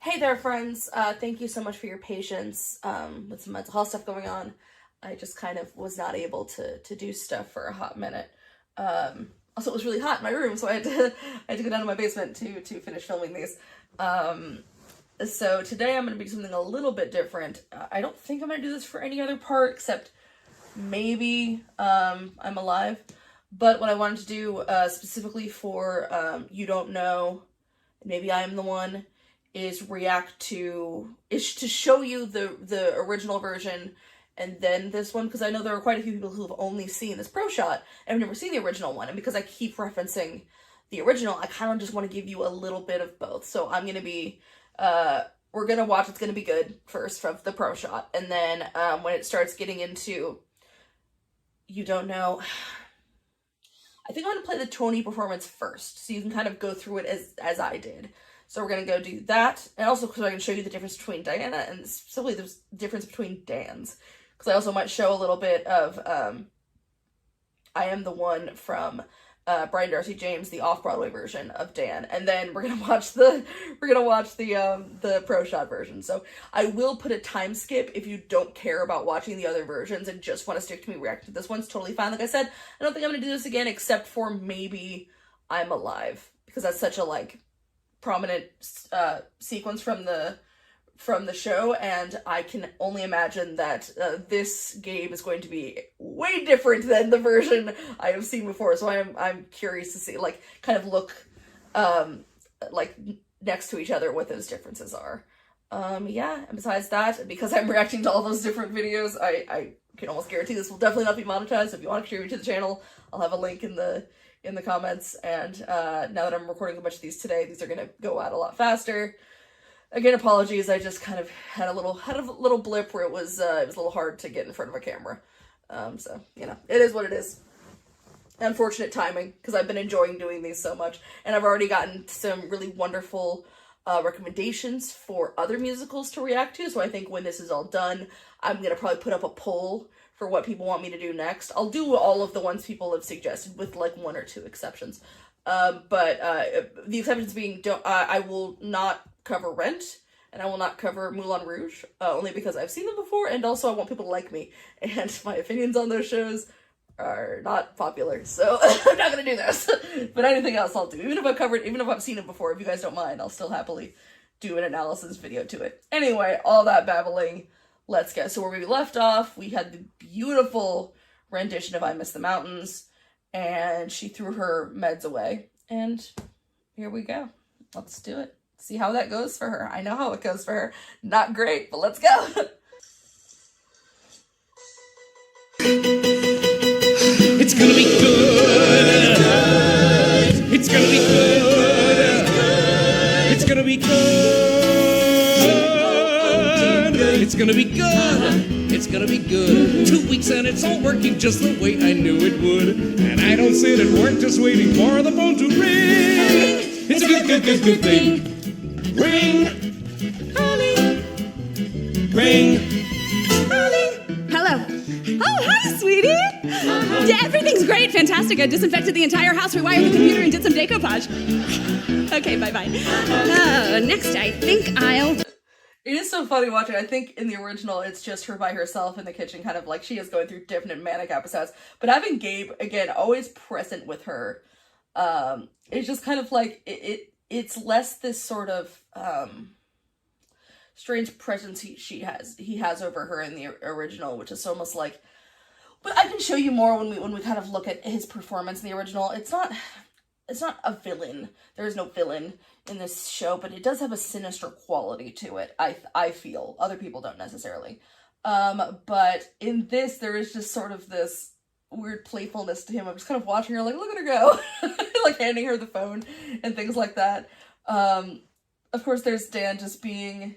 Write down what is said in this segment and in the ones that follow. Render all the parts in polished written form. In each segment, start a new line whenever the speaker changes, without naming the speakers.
Hey there, friends. Thank you so much for your patience with some mental health stuff going on. I just kind of was not able to do stuff for a hot minute. Also, it was really hot in my room, so I had to go down to my basement to finish filming these. So today I'm going to be something a little bit different. I don't think I'm going to do this for any other part except maybe I'm Alive. But what I wanted to do specifically for You Don't Know, Maybe I Am the One, is to show you the original version and then this one, because I know there are quite a few people who have only seen this Proshot and have never seen the original one, and because I keep referencing the original, I kind of just want to give you a little bit of both. So I'm going to be, we're going to watch It's Gonna Be Good first from the Proshot, and then when it starts getting into You Don't Know, I think I'm going to play the Tony performance first, so you can kind of go through it as I did. So we're going to go do that, and also because I can show you the difference between Diana and simply the difference between Dan's. Because I also might show a little bit of I Am the One from Brian Darcy James, the off-Broadway version of Dan, and then we're gonna watch the Proshot version. So I will put a time skip if you don't care about watching the other versions and just want to stick to me reacting to this one. It's totally fine. Like I said, I don't think I'm gonna do this again except for maybe I'm Alive, because that's such a prominent sequence from the show, and I can only imagine that this game is going to be way different than the version I have seen before. So I'm curious to see, kind of look next to each other what those differences are. Yeah, and besides that, because I'm reacting to all those different videos, I can almost guarantee this will definitely not be monetized. So if you want to contribute to the channel, I'll have a link in the comments. And now that I'm recording a bunch of these today, these are gonna go out a lot faster. Again, apologies. I just kind of had a little blip where it was a little hard to get in front of a camera. So you know, it is what it is. Unfortunate timing, because I've been enjoying doing these so much, and I've already gotten some really wonderful recommendations for other musicals to react to. So I think when this is all done, I'm gonna probably put up a poll for what people want me to do next. I'll do all of the ones people have suggested, with one or two exceptions. But the exceptions being, I will not cover Rent, and I will not cover Moulin Rouge, only because I've seen them before, and also I want people to like me, and my opinions on those shows are not popular, so I'm not gonna do those. But anything else I'll do. Even if I've seen it before, if you guys don't mind, I'll still happily do an analysis video to it. Anyway, all that babbling, let's go. So where we left off, we had the beautiful rendition of I Miss the Mountains, and she threw her meds away, and here we go. Let's do it. See how that goes for her. I know how it goes for her. Not great, but let's go.
It's gonna be good. It's gonna be good. It's gonna be good. It's gonna be good. It's gonna be good. 2 weeks and it's all working just the way I knew it would. And I don't sit at work just waiting for the phone to ring. It's a good thing. Ring. Ring.
Hello. Oh, hi, sweetie. Yeah, everything's great, fantastic. I disinfected the entire house, rewired the computer, and did some decoupage. Okay, bye-bye. Next, I think I'll...
It is so funny watching. I think in the original, it's just her by herself in the kitchen, kind of she is going through different manic episodes. But having Gabe, again, always present with her, it's just kind of it's less this sort of strange presence he has over her in the original, which is almost but I can show you more when we kind of look at his performance in the original. It's not a villain. There is no villain in this show, but it does have a sinister quality to it. I feel other people don't necessarily. But in this, there is just sort of this weird playfulness to him. I'm just kind of watching her look at her go, handing her the phone and things like that. Of course, there's Dan just being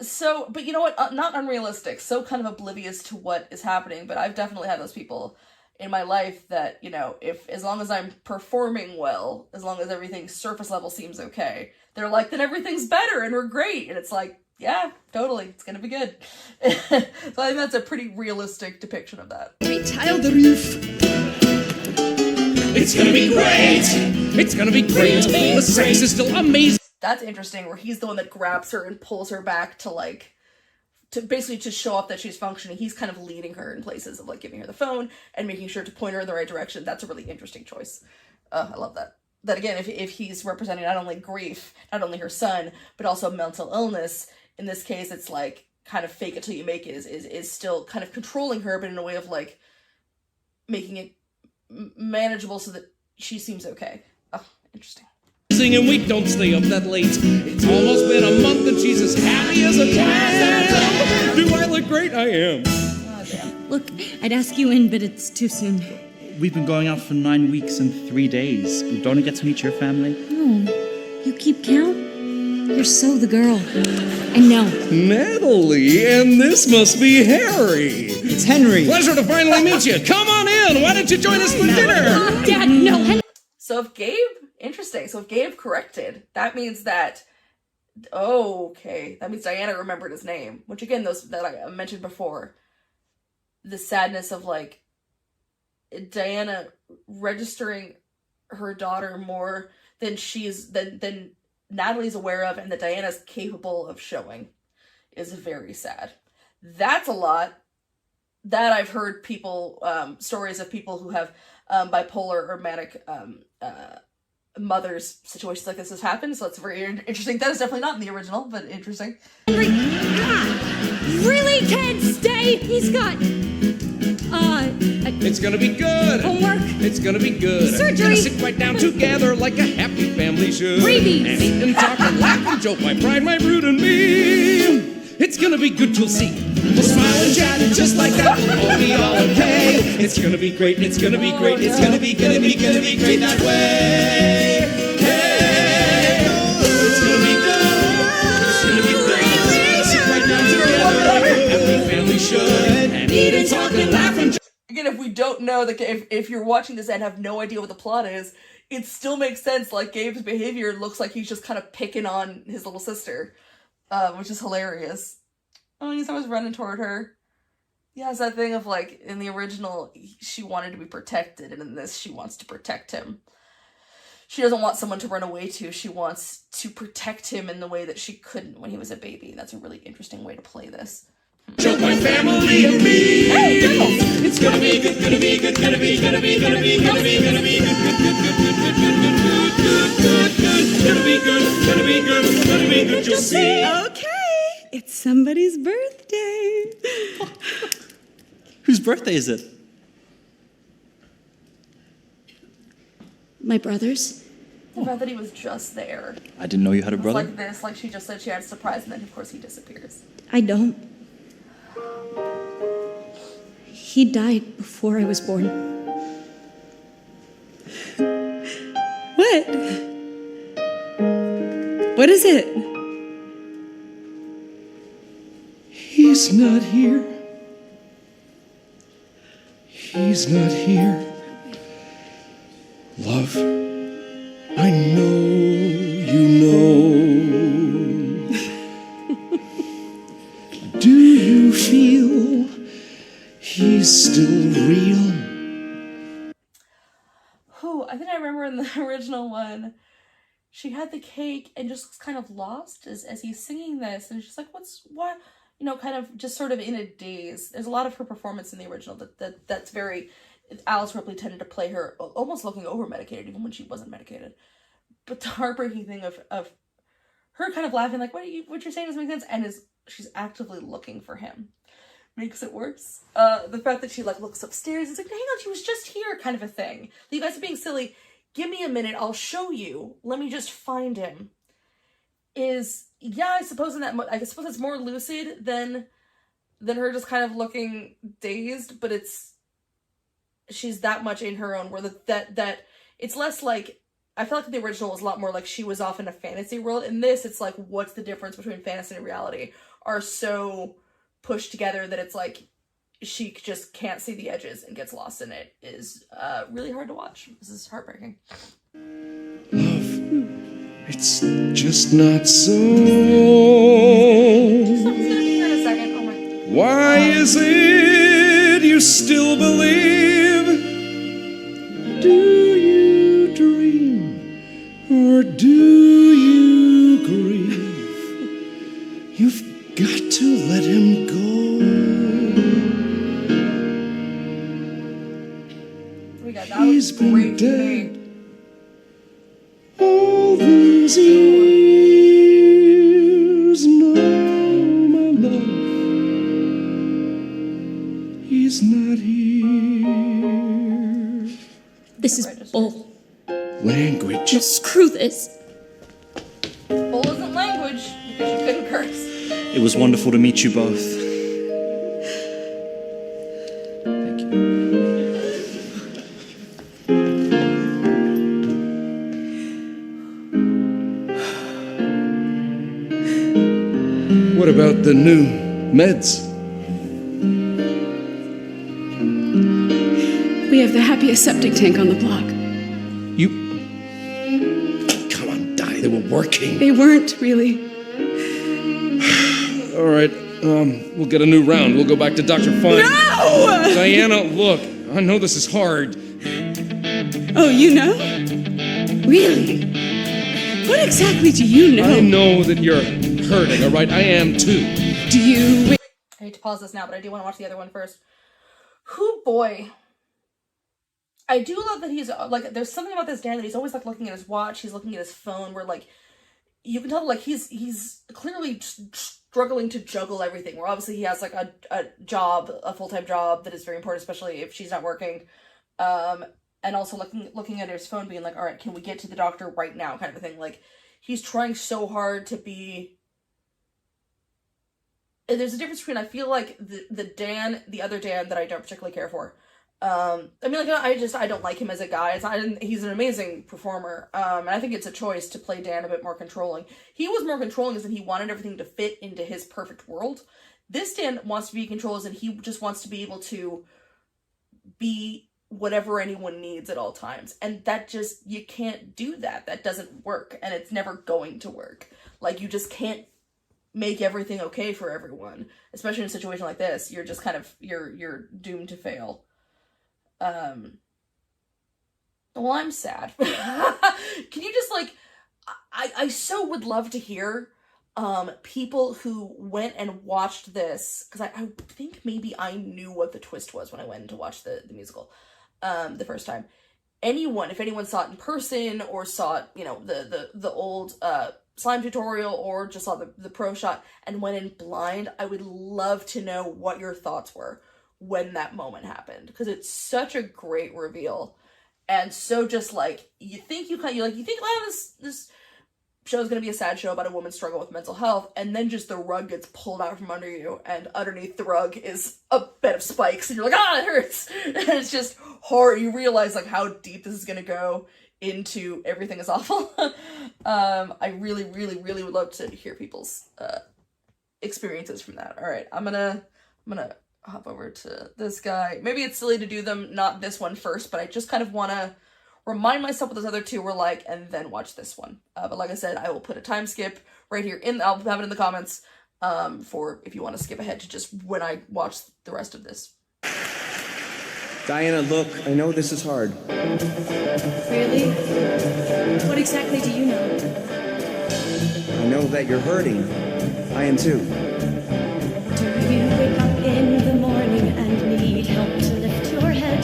so, but you know what, not unrealistic, so kind of oblivious to what is happening. But I've definitely had those people in my life that, you know, as long as I'm performing well, as long as everything surface level seems okay, they're then everything's better and we're great. And it's yeah, totally, it's gonna be good. So I think that's a pretty realistic depiction of that.
Retile the roof.
It's gonna be great. It's gonna be great. The sex is still amazing.
That's interesting, where he's the one that grabs her and pulls her back to like, to basically to show off that she's functioning. He's kind of leading her in places of like giving her the phone and making sure to point her in the right direction. That's a really interesting choice. I love that. That again, if he's representing not only grief, not only her son, but also mental illness, in this case, it's like kind of fake it till you make it is still kind of controlling her, but in a way of like making it manageable so that she seems okay. Oh, interesting.
And we don't stay up that late. It's almost been a month and she's as happy as a clam. Do I look great? I am.
Oh, damn.
Look, I'd ask you in, but it's too soon.
We've been going out for 9 weeks and 3 days. Don't I get to meet your family?
Oh, you keep count? You're so the girl. And no.
Natalie, and this must be Harry.
It's Henry.
Pleasure to finally meet you. Come on in. Why don't you join us for dinner?
Dad, no.
So if Gabe, interesting. So if Gabe corrected, that means that, okay, that means Diana remembered his name. Which again, those that I mentioned before, the sadness of like Diana registering her daughter more than than Natalie's aware of, and that Diana's capable of showing, is very sad. That's a lot. That I've heard people, stories of people who have bipolar or manic mothers, situations like this has happened, so it's very interesting. That is definitely not in the original, but interesting.
Really can't stay. He's got
It's gonna be good.
Homework.
It's gonna be good.
Surgery.
Gonna sit right down together like a happy family should.
Rabies.
And eat and talk and laugh and joke, my pride, my brood, and me. It's gonna be good, you'll see. We'll smile and chat and just like that we'll all be all okay. It's gonna be great, it's gonna be great, it's gonna be great that way. Hey, it's gonna be good, it's gonna be great. We'll sit right down together like a happy family should. And eat and talk and laugh and joke.
Again, if we don't know, if you're watching this and have no idea what the plot is, it still makes sense. Like, Gabe's behavior looks like he's just kind of picking on his little sister, which is hilarious. Oh, he's always running toward her. Yeah, it's that thing of, like, in the original, she wanted to be protected, and in this, she wants to protect him. She doesn't want someone to run away to. She wants to protect him in the way that she couldn't when he was a baby. That's a really interesting way to play this.
Joke my family and me. Hey, it's gonna be good, gonna be good, gonna be, gonna be, gonna be, gonna be, gonna be good, gonna be good, gonna be good, gonna be good, you'll see.
Okay, it's somebody's birthday.
Whose birthday is it?
My brother's.
The fact that he was just there.
I didn't know you had a
It's
brother.
like this, like she just said she had a surprise, and then of course he disappears.
I don't. He died before I was born. What? What is it?
He's not here. He's not here. Love, I know you know. Do you feel he's still real?
Oh, I think I remember in the original one, she had the cake and just was kind of lost as he's singing this, and she's like, what? You know, kind of just sort of in a daze. There's a lot of her performance in the original that's very, Alice Ripley tended to play her almost looking over medicated even when she wasn't medicated. But the heartbreaking thing of her kind of laughing like, what you're saying doesn't make sense, and she's actively looking for him makes it worse. The fact that she like looks upstairs, it's like, hang on, she was just here, kind of a thing. You guys are being silly. Give me a minute, I'll show you. Let me just find him. I suppose it's more lucid than her just kind of looking dazed, but she's that much in her own world that it's less like, I feel like the original was a lot more like she was off in a fantasy world. In this, it's like, what's the difference between fantasy and reality are so pushed together that it's like she just can't see the edges and gets lost in it. Is really hard to watch. This is heartbreaking.
Love, it's just not so.
Something's gonna be here in a second. Oh my.
Why is it you still believe? Do you dream or do you dead. All these years, no, my love, he's not here.
This is bull.
Language.
No, screw this.
Bull isn't language because you couldn't curse.
It was wonderful to meet you both. Thank you.
What about the new meds?
We have the happiest septic tank on the block.
You... Come on, Di, they were working.
They weren't, really.
All right, we'll get a new round. We'll go back to Dr. Fine.
No!
Diana, look, I know this is hard.
Oh, you know? Really? What exactly do you know?
I know that you're hurting, all right? I am too.
Do you...
I hate to pause this now, but I do want to watch the other one first. Whoo boy. I do love that he's, like, there's something about this Dan that he's always, like, looking at his watch, he's looking at his phone, where, like, you can tell, like, he's clearly struggling to juggle everything, where obviously he has, like, a job, a full-time job that is very important, especially if she's not working, and also looking at his phone being like, all right, can we get to the doctor right now, kind of a thing. Like, he's trying so hard to be... And there's a difference between, I feel like, the other Dan that I don't particularly care for. I mean, like, I don't like him as a guy. He's an amazing performer. And I think it's a choice to play Dan a bit more controlling. He was more controlling as in he wanted everything to fit into his perfect world. This Dan wants to be controlling as in he just wants to be able to be whatever anyone needs at all times. And that just, you can't do that. That doesn't work. And it's never going to work. Like, you just can't make everything okay for everyone. Especially in a situation like this. You're just kind of, you're doomed to fail. Well, I'm sad. Can you just, like, I so would love to hear, people who went and watched this, because I think maybe I knew what the twist was when I went to watch the musical, the first time. If anyone saw it in person, or saw it, you know, the old, slime tutorial, or just saw the Proshot and went in blind, I would love to know what your thoughts were when that moment happened, because it's such a great reveal, and so just like you think, oh, this show is gonna be a sad show about a woman's struggle with mental health, and then just the rug gets pulled out from under you, and underneath the rug is a bed of spikes, and you're like, ah, it hurts, and it's just horror. You realize like how deep this is gonna go into everything is awful. I really, really, really would love to hear people's experiences from that. All right, I'm gonna hop over to this guy. Maybe it's silly to do them, not this one first, but I just kind of want to remind myself what those other two were like, and then watch this one. But like I said, I will put a time skip right here I'll have it in the comments, for if you want to skip ahead to just when I watch the rest of this.
Diana, look, I know this is hard.
Really? What exactly do you know?
I know that you're hurting. I am too.
Do you wake up in the morning and need help to lift your head?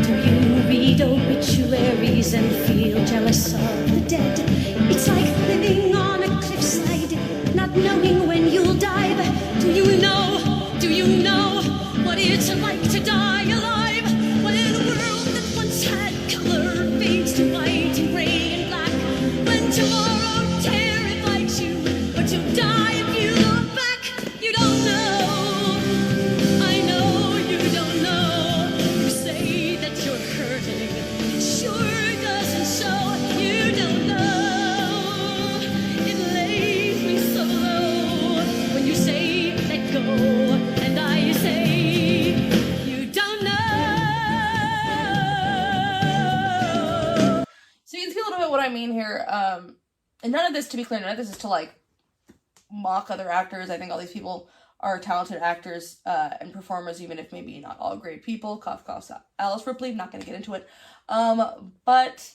Do you read obituaries and feel jealous of the dead? It's like living on a cliffside, not knowing when you'll dive. Do you know what it's like to die alive? When a world that once had color fades to white and gray and black. When tomorrow terrifies you, but you'll die if you look back. You don't know. I know you don't know. You say that you're hurting. It sure doesn't show. You don't know. It lays me so low when you say let go, and I say you don't know.
So you can see a little bit what I mean here. And none of this, to be clear, none of this is to like mock other actors. I think all these people are talented actors and performers, even if maybe not all great people. Cough, cough, Alice Ripley. Not going to get into it. But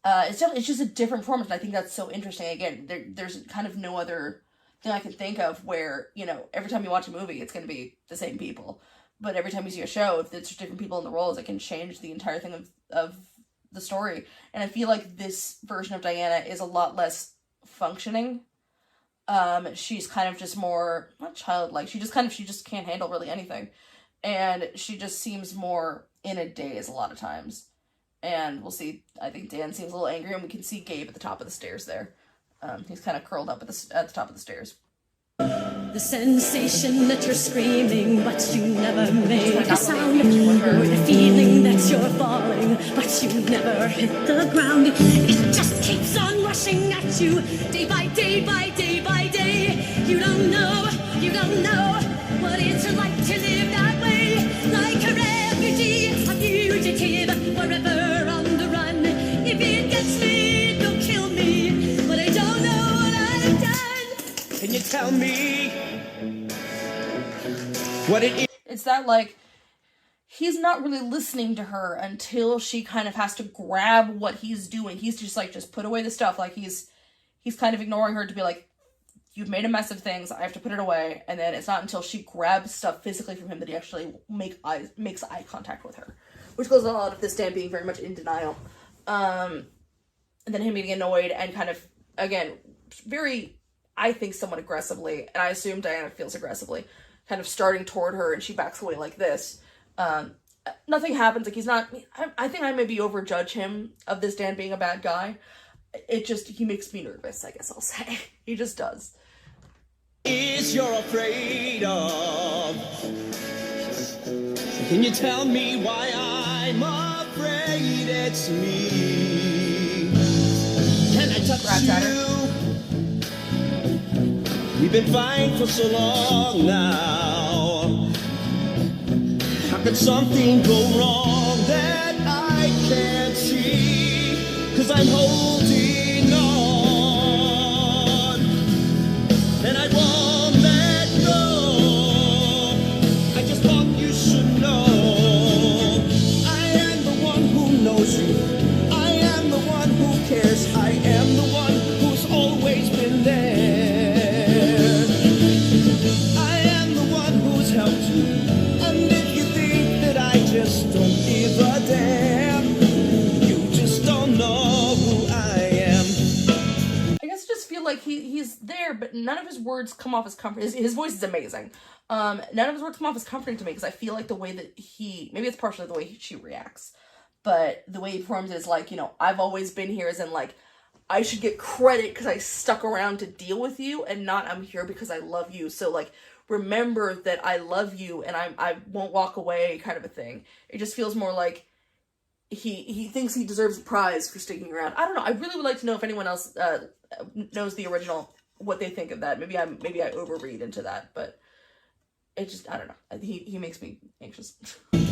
it's just a different performance, and I think that's so interesting. Again, there's kind of no other thing I can think of where, you know, every time you watch a movie, it's going to be the same people. But every time you see a show, if it's different people in the roles, it can change the entire thing of the story. And I feel like this version of Diana is a lot less functioning. She's kind of just more, not childlike, she just can't handle really anything. And she just seems more in a daze a lot of times. And we'll see, I think Dan seems a little angry, and we can see Gabe at the top of the stairs there. He's kind of curled up at the top of the stairs.
The sensation that you're screaming, but you never make a sound. Or the feeling that you're falling, but you never hit the ground. It just keeps on rushing at you, day by day by day by day. You don't know what it's like to live that way. Like a refugee, a fugitive, forever on the run. If it gets me, it'll kill me, but I don't know what I've done.
Can you tell me what it is?
It's that, like, he's not really listening to her until she kind of has to grab what he's doing. He's just like, just put away the stuff. Like, he's kind of ignoring her to be like, you've made a mess of things, I have to put it away. And then it's not until she grabs stuff physically from him that he actually makes eye contact with her. Which goes a lot of this Dan being very much in denial. And then him being annoyed and kind of, again, very, I think, somewhat aggressively, and I assume Diana feels aggressively, kind of starting toward her, and she backs away like this. Nothing happens, like, he's not, I think I maybe overjudge him of this Dan being a bad guy. He makes me nervous, I guess I'll say. He just does.
Is you're afraid of? Can you tell me why I'm afraid it's me? Can I touch you? We've been fighting for so long now. How could something go wrong that I can't see? 'Cause I'm holding on, and I won't let go. I just thought you should know I am the one who knows you. I am the one who cares. I am the one who's always been there. I am the one who's helped you. And if you think that I just don't give a damn, you just don't know who I am.
I guess I just feel like he's there, but none of his words come off as comforting. His voice is amazing. None of his words come off as comforting to me, because I feel like the way that maybe it's partially the way she reacts, but the way he performs it is like, I've always been here, as in, like, I should get credit because I stuck around to deal with you, and not I'm here because I love you. So, like, remember that I love you and I won't walk away, kind of a thing. It just feels more like he thinks he deserves a prize for sticking around. I don't know. I really would like to know if anyone else knows the original, what they think of that. Maybe I overread into that, but it just, I don't know. He makes me anxious.
Would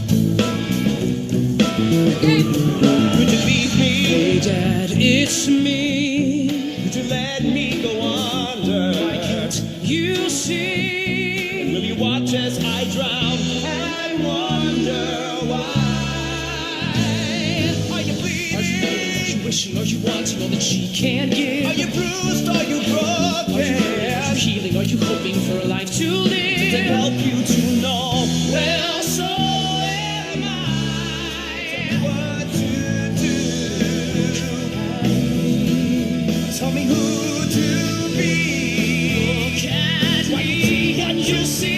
you leave me? Hey, Dad, it's me.
Would you let me go under?
Why can't you see?
And will you watch as I drown and wonder why? Are you bleeding?
Are you wishing? Are you wanting all that she can give?
Are you bruised? Are you broken?
Are you healing? Are you hoping for a life to live?
To help you to know,
Well, so am I.
what to do. Tell me who to be.
Look at me, and you see.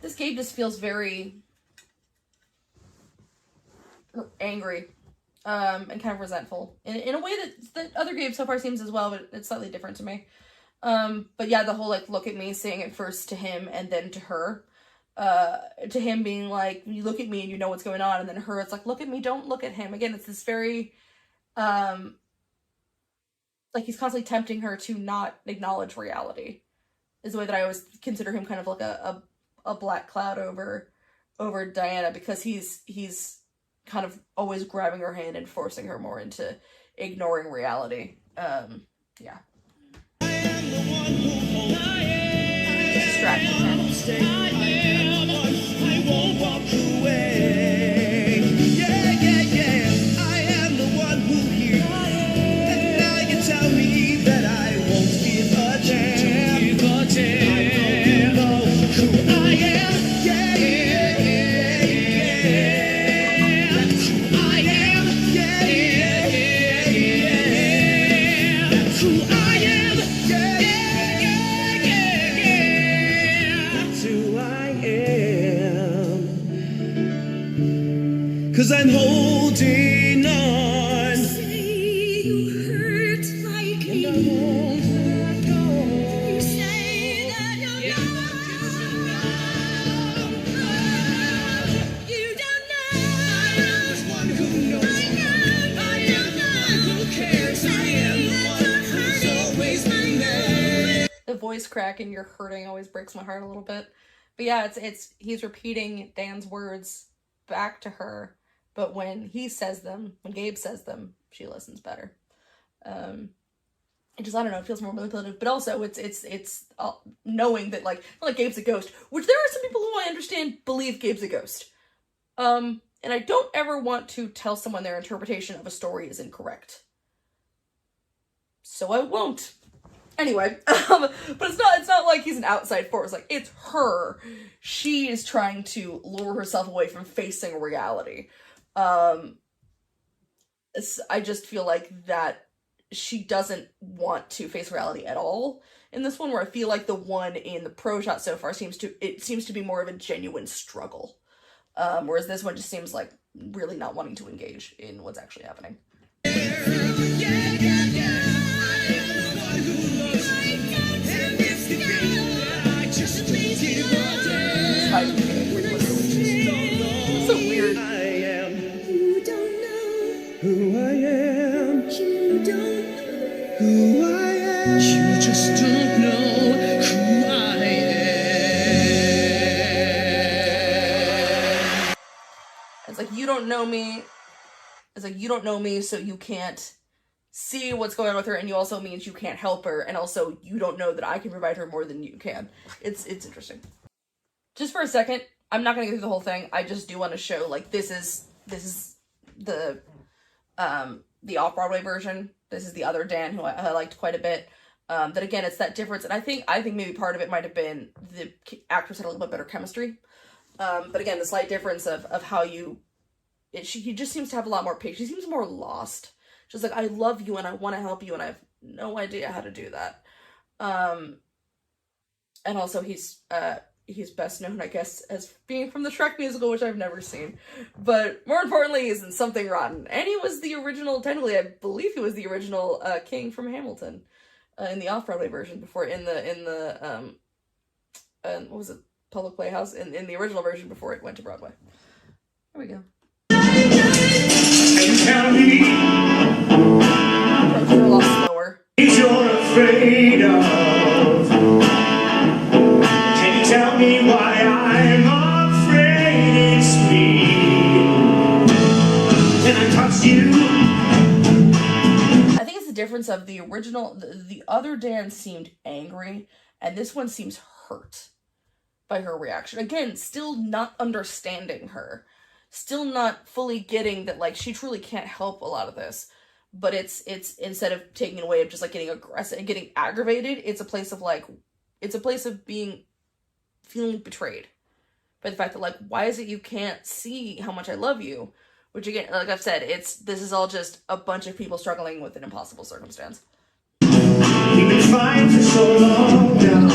This Gabe just feels very angry, and kind of resentful in a way that other Gabe so far seems as well, but it's slightly different to me. But yeah, the whole, like, look at me, saying it first to him and then to her, to him being like, you look at me and you know what's going on, and then her, it's like, look at me, don't look at him. Again, it's this very, like, he's constantly tempting her to not acknowledge reality, is the way that I always consider him, kind of like a black cloud over Diana, because he's kind of always grabbing her hand and forcing her more into ignoring reality. Yeah. Distracting her.
I won't walk away. Yeah, yeah, yeah. I am the one who hears. And now you tell me that I won't give a damn.
Give a damn.
I know who I am. Yeah, yeah, yeah, yeah.
who I am. Yeah, yeah, yeah, yeah, yeah. That's who I am. 'Cause I'm holding on.
Say you hurt like me.
And I won't let go.
You say that you're you don't know.
I am the one who knows. I am the one who cares. I am the one who's always been there.
The voice crack and "you're hurting" always breaks my heart a little bit. But yeah, it's he's repeating Dan's words back to her, but when he says them, when Gabe says them, she listens better. It just, I don't know, it feels more manipulative, but also it's knowing that, like, not like Gabe's a ghost, which there are some people who I understand believe Gabe's a ghost. And I don't ever want to tell someone their interpretation of a story is incorrect. So I won't. Anyway, but it's not like he's an outside force. Like, it's her. She is trying to lure herself away from facing reality. I just feel like that she doesn't want to face reality at all in this one, where I feel like the one in the Proshot so far seems to be more of a genuine struggle. Whereas this one just seems like really not wanting to engage in what's actually happening. So weird.
I am
You don't know.
who I am.
You don't know.
Who I am. You just don't know who I am.
It's like, you don't know me. It's like, you don't know me, so you can't see what's going on with her, and you also means you can't help her, and also you don't know that I can provide her more than you can. It's interesting. Just for a second, I'm not gonna go through the whole thing. I just do want to show, like, this is the off-Broadway version. This is the other Dan, who I liked quite a bit. That again, it's that difference, and I think maybe part of it might have been the actors had a little bit better chemistry. But again, the slight difference of how he just seems to have a lot more patience. He seems more lost. Just like, I love you and I want to help you and I have no idea how to do that. And also he's best known, I guess, as being from the Shrek musical, which I've never seen. But more importantly, he's in Something Rotten. And he was the original, technically, I believe he was the original King from Hamilton in the off-Broadway version before, in the what was it, Public Playhouse, in the original version before it went to Broadway. There we go.
And tell me
Approach her a lot slower.
what you're afraid of. Can you tell me why I'm afraid it's me? Can I touch you?
I think it's the difference of the original, the other Dan seemed angry, and this one seems hurt by her reaction. Again, still not understanding her. Still not fully getting that, like, she truly can't help a lot of this. But it's instead of taking it away of just, like, getting aggressive and getting aggravated, it's a place of, like, it's a place of feeling betrayed by the fact that, like, why is it you can't see how much I love you? Which, again, like I've said, this is all just a bunch of people struggling with an impossible circumstance.
We've been fine for so long now.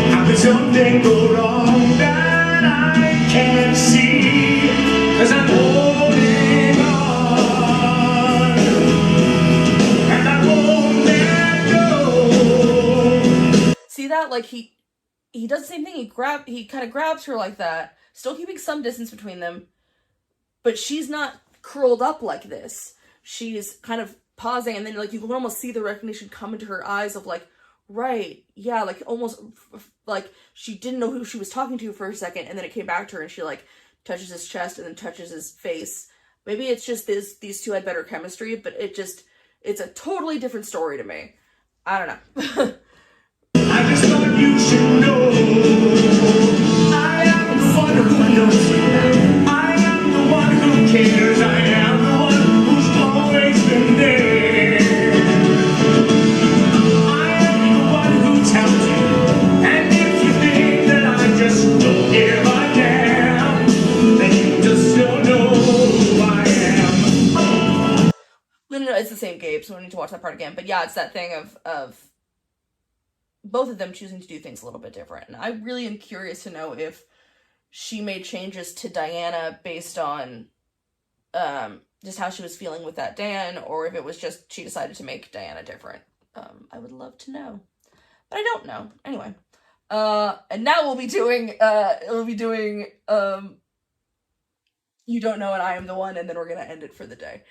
How could something go wrong that I can't see? 'Cause I'm holding on, and I won't let go.
See that? Like, he does the same thing. He kind of grabs her like that, still keeping some distance between them, but she's not curled up like this. She's kind of pausing, and then, like, you can almost see the recognition come into her eyes of, like, right, yeah, like, almost like she didn't know who she was talking to for a second, and then it came back to her, and she, like, touches his chest and then touches his face. Maybe it's just these two had better chemistry, but it's a totally different story to me. I don't know.
I just thought you should know I am the one who knows you. I am the one who cares. I am the one who's always been there. I am the one who tells you. And if you think that I just don't give a damn, then you just don't know who I am.
No, it's the same Gabe, so we need to watch that part again. But yeah, it's that thing of both of them choosing to do things a little bit different. And I really am curious to know if she made changes to Diana based on just how she was feeling with that Dan, or if it was just she decided to make Diana different. I would love to know. But I don't know. Anyway. And now we'll be doing You Don't Know and I Am the One, and then we're gonna end it for the day.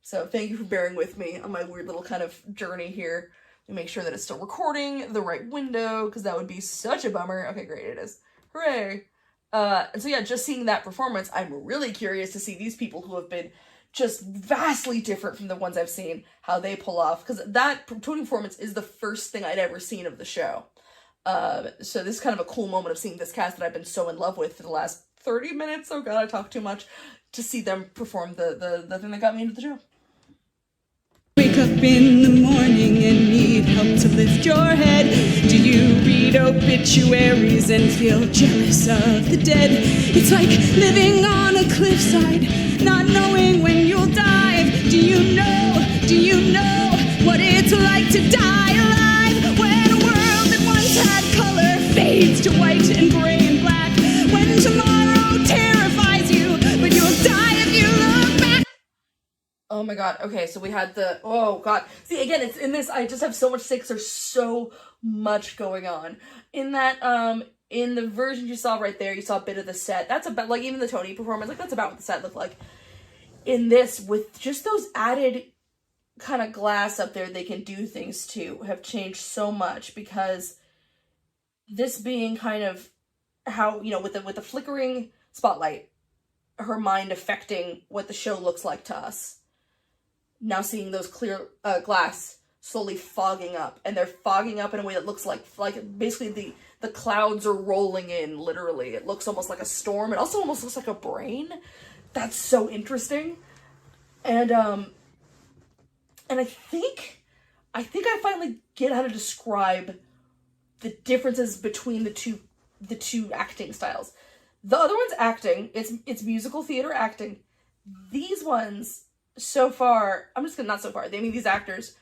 So thank you for bearing with me on my weird little kind of journey here. Make sure that it's still recording the right window, because that would be such a bummer. Okay, great, it is. Hooray! And so yeah, just seeing that performance, I'm really curious to see these people who have been just vastly different from the ones I've seen, how they pull off, because that Tony performance is the first thing I'd ever seen of the show. So this is kind of a cool moment of seeing this cast that I've been so in love with for the last 30 minutes. Oh god, I talk too much. To see them perform the thing that got me into the show.
Wake up in the morning and need help to lift your head. Do you read obituaries and feel jealous of the dead? It's like living on a cliffside, not knowing when you'll dive. Do you know what it's like to die alive? When a world that once had color fades to white and gray and black. When tomorrow terrifies you, but you'll die if you look back.
Oh my god, okay, so we had the, oh god. See, again, it's in this, I just have so much to say because there's so much going on. In that, in the version you saw right there, you saw a bit of the set. That's about, like, even the Tony performance, like, that's about what the set looked like. In this, with just those added kind of glass up there they can do things to, have changed so much, because this being kind of how, you know, with the flickering spotlight, her mind affecting what the show looks like to us. Now seeing those clear glass slowly fogging up, and they're fogging up in a way that looks like basically the clouds are rolling in, literally. It looks almost like a storm. It also almost looks like a brain. That's so interesting. And I think I finally get how to describe the differences between the two acting styles. The other one's acting, it's musical theater acting. These ones, so far, I'm just gonna, not so far, I mean these actors,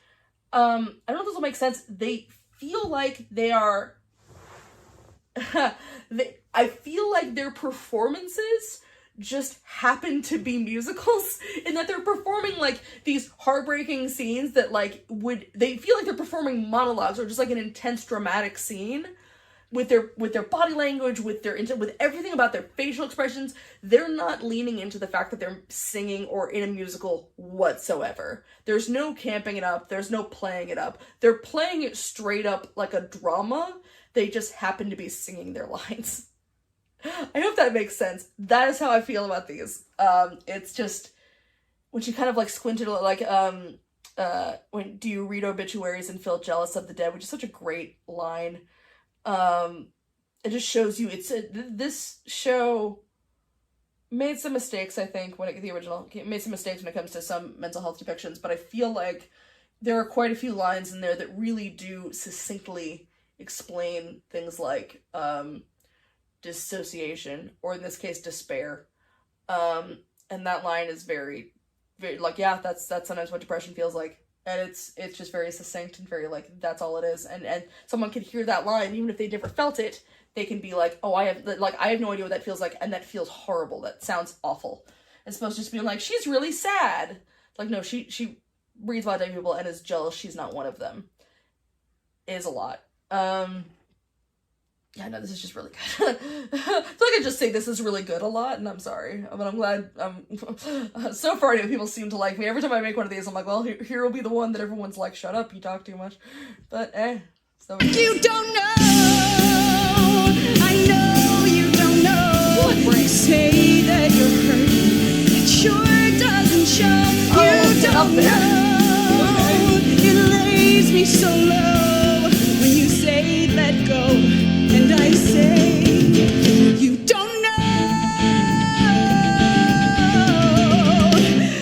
I don't know if this will make sense, they feel like they are, I feel like their performances just happen to be musicals, in that they're performing like these heartbreaking scenes that like they feel like they're performing monologues or just like an intense dramatic scene. With their body language, with everything about their facial expressions, they're not leaning into the fact that they're singing or in a musical whatsoever. There's no camping it up. There's no playing it up. They're playing it straight up like a drama. They just happen to be singing their lines. I hope that makes sense. That is how I feel about these. It's just, when she kind of like squinted, like, when do you read obituaries and feel jealous of the dead, which is such a great line. It just shows you this show made some mistakes, I think, the original made some mistakes when it comes to some mental health depictions, but I feel like there are quite a few lines in there that really do succinctly explain things like dissociation, or in this case despair, and that line is very, very, like, yeah, that's sometimes what depression feels like. And it's just very succinct and very, like, that's all it is. And someone can hear that line, even if they never felt it, they can be like, oh, I have no idea what that feels like, and that feels horrible. That sounds awful. As opposed to just being like, she's really sad. Like, no, she reads about dead people and is jealous she's not one of them. Is a lot. Yeah, no, this is just really good. I feel like I just say this is really good a lot, and I'm sorry. But I'm glad, so far people seem to like me. Every time I make one of these, I'm like, well, here will be the one that everyone's like, shut up, you talk too much. But, so.
You don't know, I know you don't know. You say that you're hurting, it sure doesn't show. You don't know, it lays me so low when you say let go. And I say, you don't know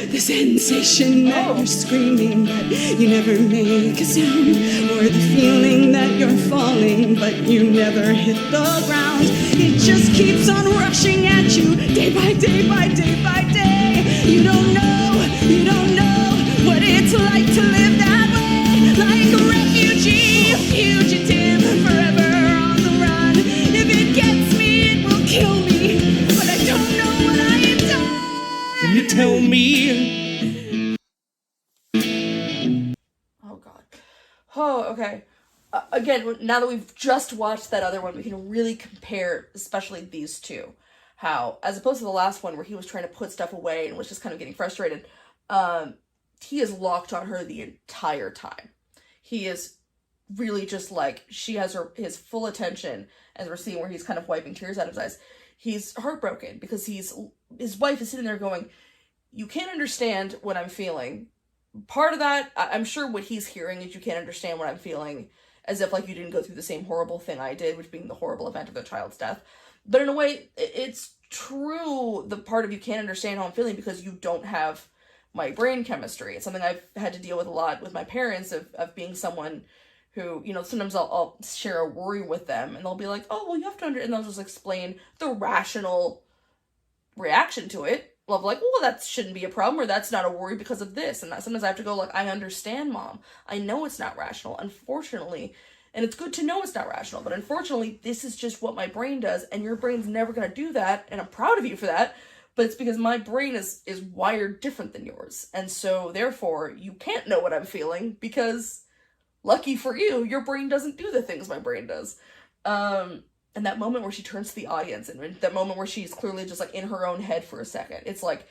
the sensation that you're screaming, but you never make a sound, or the feeling that you're falling, but you never hit the ground. It just keeps on rushing at you, day by day by day by day. You don't know, you don't know. it's like to live that way, like a refugee, a fugitive, forever on the run. If it gets me, it will kill me, but I don't know what I have done.
Can you tell me?
Oh god. Oh, okay. Again, now that we've just watched that other one, we can really compare, especially these two. How, as opposed to the last one where he was trying to put stuff away and was just kind of getting frustrated, he is locked on her the entire time. He is really just like, she has his full attention, as we're seeing where he's kind of wiping tears out of his eyes. He's heartbroken because his wife is sitting there going, you can't understand what I'm feeling. Part of that, I'm sure what he's hearing is you can't understand what I'm feeling, as if like you didn't go through the same horrible thing I did, which being the horrible event of their child's death. But in a way, it's true, the part of you can't understand how I'm feeling because you don't have my brain chemistry. It's something I've had to deal with a lot with my parents, of being someone who, you know, sometimes I'll share a worry with them and they'll be like, oh, well, you have to and they'll just explain the rational reaction to it. Of like, well, that shouldn't be a problem, or that's not a worry because of this. And that sometimes I have to go like, I understand, Mom. I know it's not rational, unfortunately. And it's good to know it's not rational, but unfortunately, this is just what my brain does, and your brain's never going to do that, and I'm proud of you for that, but it's because my brain is wired different than yours, and so, therefore, you can't know what I'm feeling, because, lucky for you, your brain doesn't do the things my brain does. And that moment where she turns to the audience, and that moment where she's clearly just, like, in her own head for a second, it's like,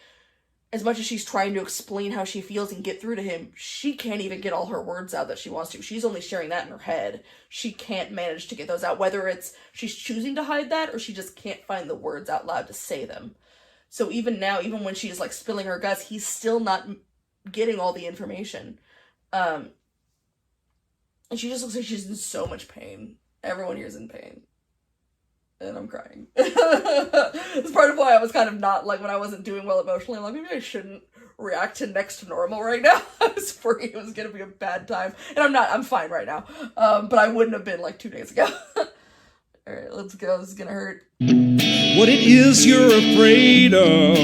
as much as she's trying to explain how she feels and get through to him, she can't even get all her words out that she wants to. She's only sharing that in her head. She can't manage to get those out, whether it's she's choosing to hide that or she just can't find the words out loud to say them. So even now, even when she's like spilling her guts, he's still not getting all the information. And she just looks like she's in so much pain. Everyone here is in pain. And I'm crying. It's part of why I was kind of not, like, when I wasn't doing well emotionally, I'm like, maybe I shouldn't react to next to normal right now. I was worried it was gonna be a bad time. And I'm not, I'm fine right now. But I wouldn't have been, like, 2 days ago. Alright, let's go. This is gonna hurt.
What it is you're afraid of?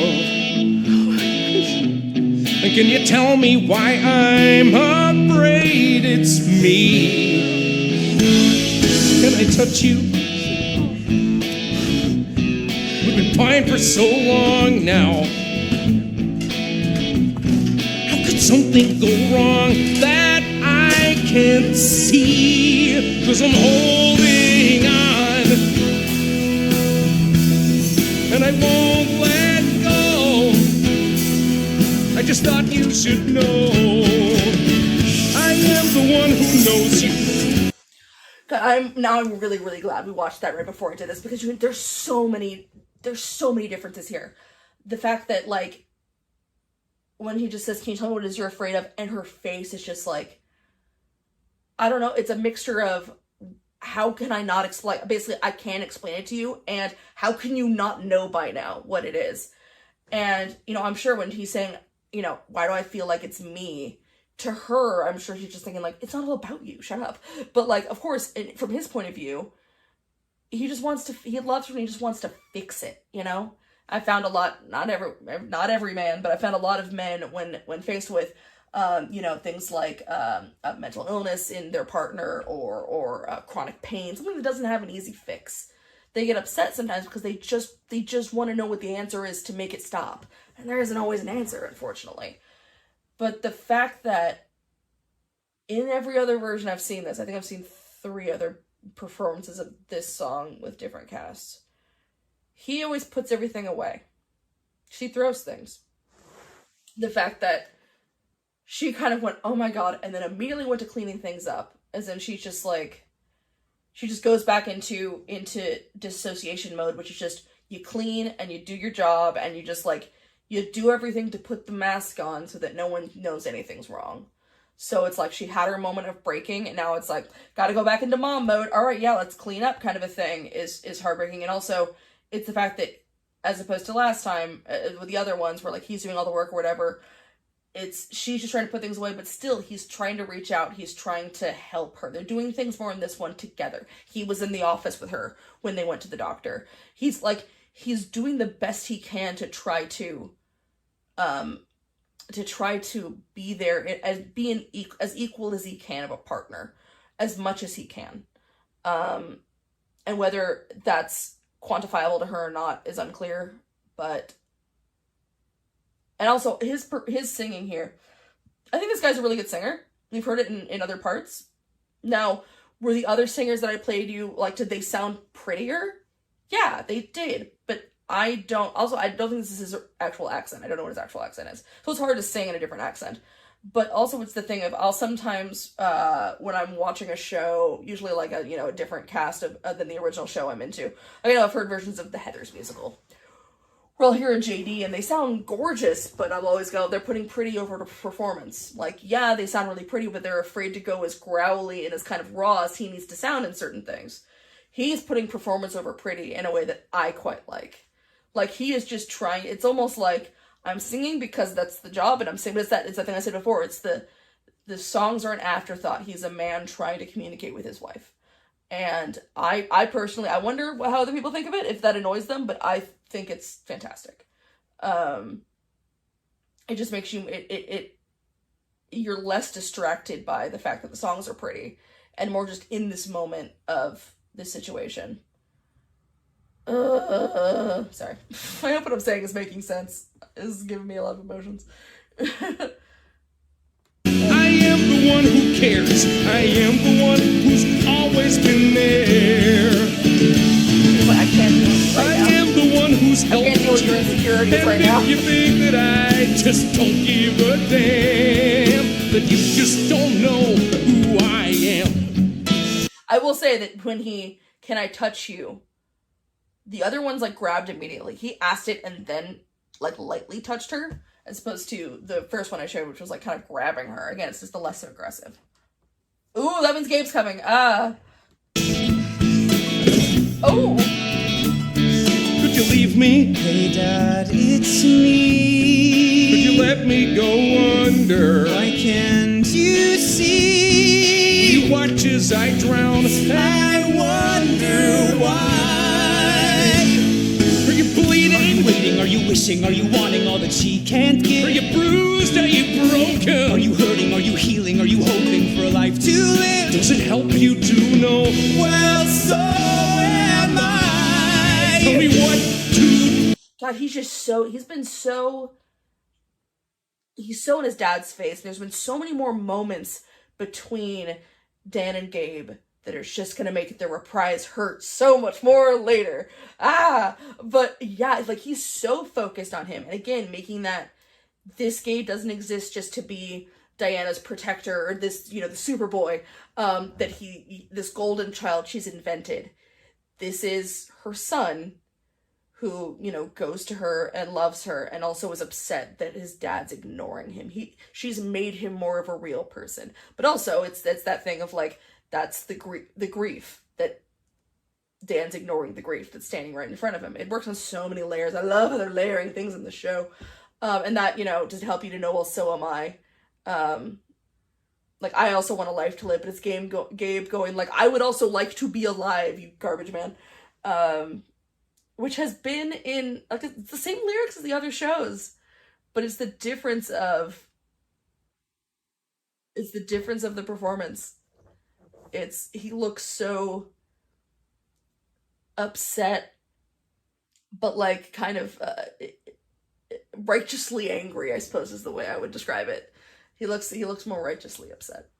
And can you tell me why I'm afraid? It's me. Can I touch you? We've been fine for so long now. How could something go wrong that I can't see? 'Cause I'm holding on, and I won't let go. I just thought you should know I am the one who knows you.
I'm really, really glad we watched that right before I did this, because there's so many differences here. The fact that, like, when he just says, can you tell me what it is you're afraid of? And her face is just like, I don't know, it's a mixture of, how can I not explain, basically, I can't explain it to you, and how can you not know by now what it is? And, you know, I'm sure when he's saying, you know, why do I feel like it's me? To her, I'm sure she's just thinking, like, it's not all about you, shut up. But, like, of course, from his point of view, he just wants to, he loves her and he just wants to fix it, you know? I found a lot, not every man, but I found a lot of men when faced with, you know, things like a mental illness in their partner or chronic pain, something that doesn't have an easy fix. They get upset sometimes because they just want to know what the answer is to make it stop. And there isn't always an answer, unfortunately. But the fact that in every other version I've seen this, I think I've seen 3 other performances of this song with different casts, he always puts everything away. She throws things. The fact that she kind of went, oh my god, and then immediately went to cleaning things up, as in she's just like, she just goes back into dissociation mode, which is just, you clean and you do your job and you just like, you do everything to put the mask on so that no one knows anything's wrong. So it's like she had her moment of breaking, and now it's like, gotta go back into mom mode. All right, yeah, let's clean up kind of a thing is heartbreaking. And also, it's the fact that, as opposed to last time, with the other ones where like he's doing all the work or whatever, she's just trying to put things away, but still he's trying to reach out. He's trying to help her. They're doing things more in this one together. He was in the office with her when they went to the doctor. He's doing the best he can to try to to try to be there as being as equal as he can of a partner, as much as he can. And whether that's quantifiable to her or not is unclear, but... And also, his singing here, I think this guy's a really good singer. We've heard it in other parts. Now, were the other singers that I played you, like, did they sound prettier? Yeah, they did, but I don't think this is his actual accent. I don't know what his actual accent is. So it's hard to sing in a different accent. But also it's the thing of, I'll sometimes, when I'm watching a show, usually like a different cast than the original show I'm into. I've heard versions of the Heathers musical. Well, here in JD, and they sound gorgeous, but I'll always go, they're putting pretty over the performance. Like, yeah, they sound really pretty, but they're afraid to go as growly and as kind of raw as he needs to sound in certain things. He's putting performance over pretty in a way that I quite like. Like, he is just trying, it's almost like, I'm singing because that's the job, and I'm singing, it's that thing I said before, it's the songs are an afterthought. He's a man trying to communicate with his wife. And I personally, I wonder how other people think of it, if that annoys them, but I think it's fantastic. It just makes you, you're less distracted by the fact that the songs are pretty, and more just in this moment of this situation. Sorry. I hope what I'm saying is making sense. This is giving me a lot of emotions.
I am the one who cares. I am the one who's always been there.
But I can't do it right now.
I am the one who's helping
I can't deal with your insecurities
and
right
if
now.
you think that I just don't give a damn, that you just don't know who I am.
I will say that when can I touch you? The other one's like grabbed immediately. He asked it and then like lightly touched her, as opposed to the first one I showed, which was like kind of grabbing her. Again, it's just the less aggressive. Ooh, that means Gabe's coming. Oh.
Could you leave me?
Hey Dad, it's me.
Could you let me go under?
Why can't you see?
You watch as I drown.
I wonder why.
Are you bleeding?
Are you waiting? Are you wishing? Are you wanting all that she can't give?
Are you bruised? Are you broken?
Are you hurting? Are you healing? Are you hoping for a life to live?
Does it help you to know?
Well, so am I.
Tell me what to...
God, he's so in his dad's face. There's been so many more moments between Dan and Gabe that are just gonna make the reprise hurt so much more later. But yeah, like he's so focused on him. And again, making that this Gabe doesn't exist just to be Diana's protector or this, the Superboy, that this golden child she's invented. This is her son who, goes to her and loves her and also is upset that his dad's ignoring him. She's made him more of a real person. But also it's that thing of like, that's the grief that Dan's ignoring, the grief that's standing right in front of him. It works on so many layers. I love how they're layering things in the show. And that, just to help you to know, well, so am I. Like, I also want a life to live, but it's Gabe going, like, I would also like to be alive, you garbage man. Which has been in, like, it's the same lyrics as the other shows, but it's the difference of the performance. He looks so upset, but like kind of righteously angry, I suppose is the way I would describe it. He looks more righteously upset.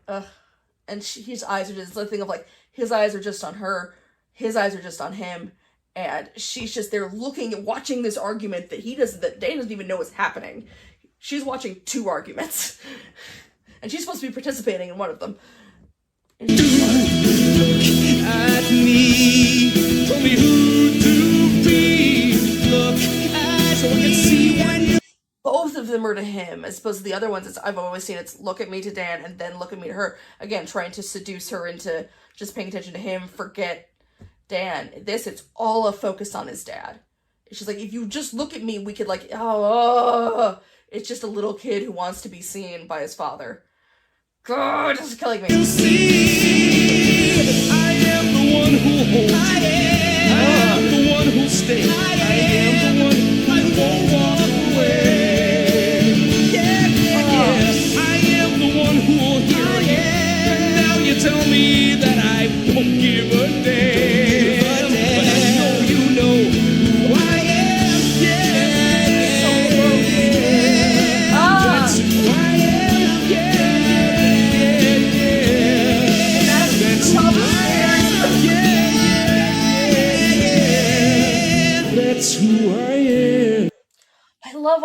And his eyes are just the thing of like, his eyes are just on her, his eyes are just on him, and she's just there looking and watching this argument that Dan doesn't even know is happening. She's watching two arguments. And she's supposed to be participating in one of them.
Look at me.
Tell me who to be.
Look at so I can see when you...
Both of them are to him, as opposed to the other ones. I've always seen it's look at me to Dan and then look at me to her. Again, trying to seduce her into just paying attention to him, forget Dan. It's all a focus on his dad. It's just like, if you just look at me, we could like, it's just a little kid who wants to be seen by his father. God, this is killing me.
You see,
I am the one who holds
I
you.
am.
I am the one who stays. I am the one who won't walk away.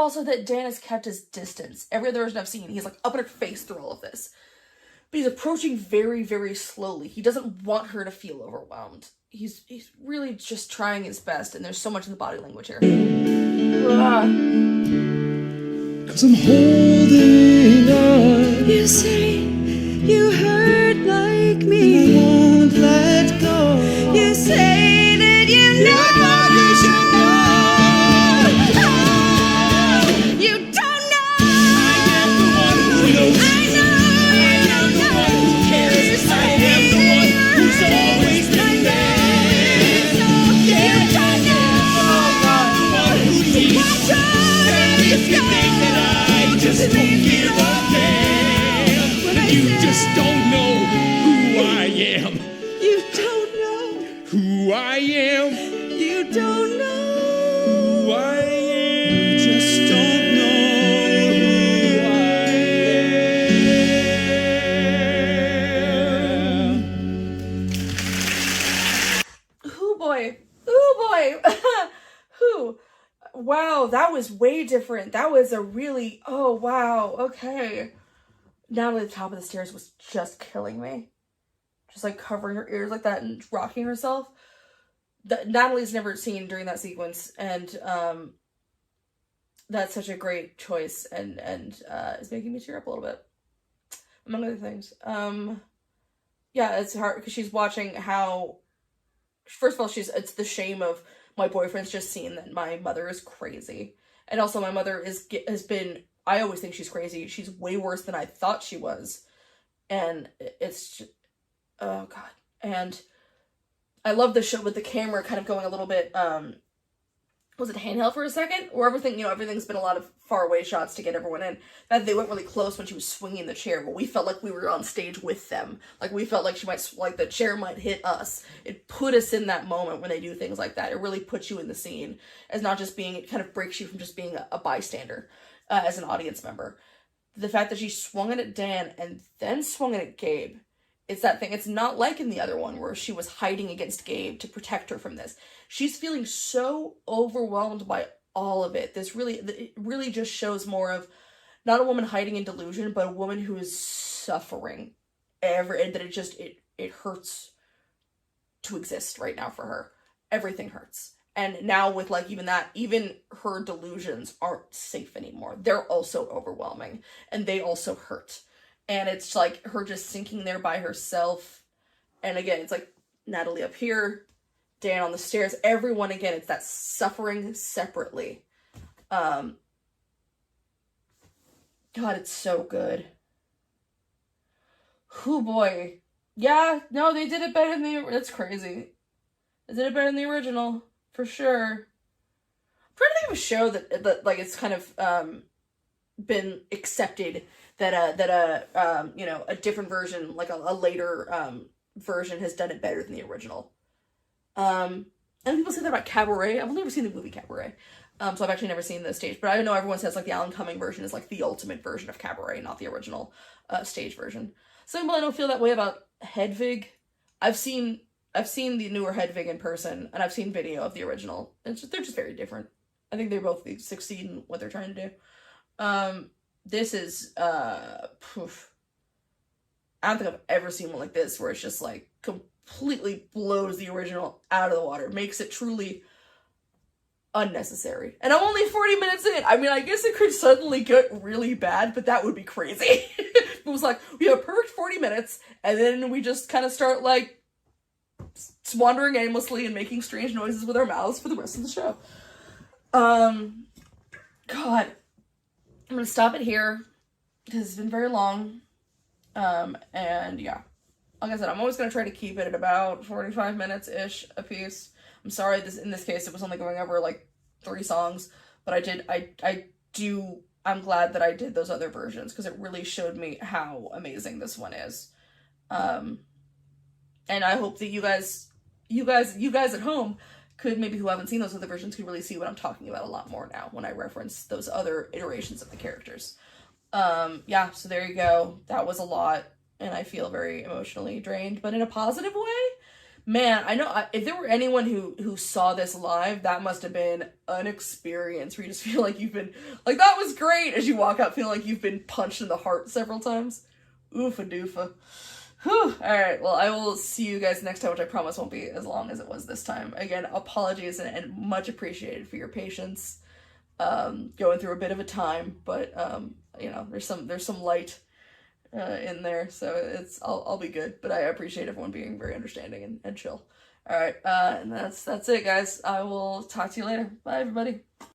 also that Dan has kept his distance. Every other version I've seen, he's like up in her face through all of this. But he's approaching very, very slowly. He doesn't want her to feel overwhelmed. He's really just trying his best, and there's so much in the body language here.
Cause I'm holding on.
You say you hurt like me.
I won't let go.
You say that you know. You don't know.
I am the one who knows.
I know you don't know.
Who cares? I am the one who's always been there.
You don't know.
The one who needs. And if you think that I just don't give a damn,
And you just don't know who I am.
You don't know.
Who I am.
You don't know.
Who I am.
just don't know who I am.
Ooh boy. Ooh boy. Who? Wow, that was way different. That was a really, oh wow, okay. Natalie at the top of the stairs was just killing me. Just like covering her ears like that and rocking herself. Natalie's never seen during that sequence, and that's such a great choice, and is making me tear up a little bit, among other things. Yeah, it's hard because she's watching how, first of all, it's the shame of my boyfriend's just seen that my mother is crazy, and also my mother has been, I always think she's crazy. She's way worse than I thought she was, and it's just, oh god. And I love the show with the camera kind of going a little bit, was it handheld for a second? Or everything, everything's been a lot of far away shots to get everyone in. That they went really close when she was swinging the chair, but we felt like we were on stage with them. Like we felt like the chair might hit us. It put us in that moment when they do things like that. It really puts you in the scene as not just being, it kind of breaks you from just being a bystander as an audience member. The fact that she swung it at Dan and then swung it at Gabe, it's that thing. It's not like in the other one where she was hiding against Gabe to protect her from this. She's feeling so overwhelmed by all of it. It really just shows more of not a woman hiding in delusion, but a woman who is suffering and that it hurts to exist right now for her. Everything hurts. And now with even her delusions aren't safe anymore. They're also overwhelming and they also hurt. And it's like her just sinking there by herself. And again, it's like Natalie up here, Dan on the stairs, everyone, again, it's that suffering separately. God, it's so good. Oh boy. Yeah, no, they did it better than that's crazy. They did it better than the original, for sure. I'm trying to think of a show that like it's kind of been accepted that a different version, like a later version, has done it better than the original. And people say that about Cabaret. I've only ever seen the movie Cabaret, so I've actually never seen the stage. But I know everyone says like the Alan Cumming version is like the ultimate version of Cabaret, not the original stage version. Some people I don't feel that way about Hedwig. I've seen the newer Hedwig in person, and I've seen video of the original. They're just very different. I think they both succeed in what they're trying to do. This is, I don't think I've ever seen one like this where it's just like completely blows the original out of the water, makes it truly unnecessary. And I'm only 40 minutes in. I mean, I guess it could suddenly get really bad, but that would be crazy. It was like, we have a perfect 40 minutes, and then we just kind of start like wandering aimlessly and making strange noises with our mouths for the rest of the show. God. I'm going to stop it here because it's been very long. And yeah, like I said, I'm always going to try to keep it at about 45 minutes-ish a piece. I'm sorry, in this case, it was only going over like 3 songs, but I'm glad that I did those other versions because it really showed me how amazing this one is. And I hope that you guys at home could, maybe who haven't seen those other versions, could really see what I'm talking about a lot more now when I reference those other iterations of the characters. Yeah, so there you go. That was a lot, and I feel very emotionally drained, but in a positive way, Man, I know if there were anyone who saw this live, that must have been an experience where you just feel like you've been, like, that was great, as you walk out feeling like you've been punched in the heart several times. Oofa doofa. Whew. Alright, well, I will see you guys next time, which I promise won't be as long as it was this time. Again, apologies and much appreciated for your patience. Going through a bit of a time, but, you know, there's some light in there, so I'll be good, but I appreciate everyone being very understanding and chill. Alright, and that's it, guys. I will talk to you later. Bye, everybody.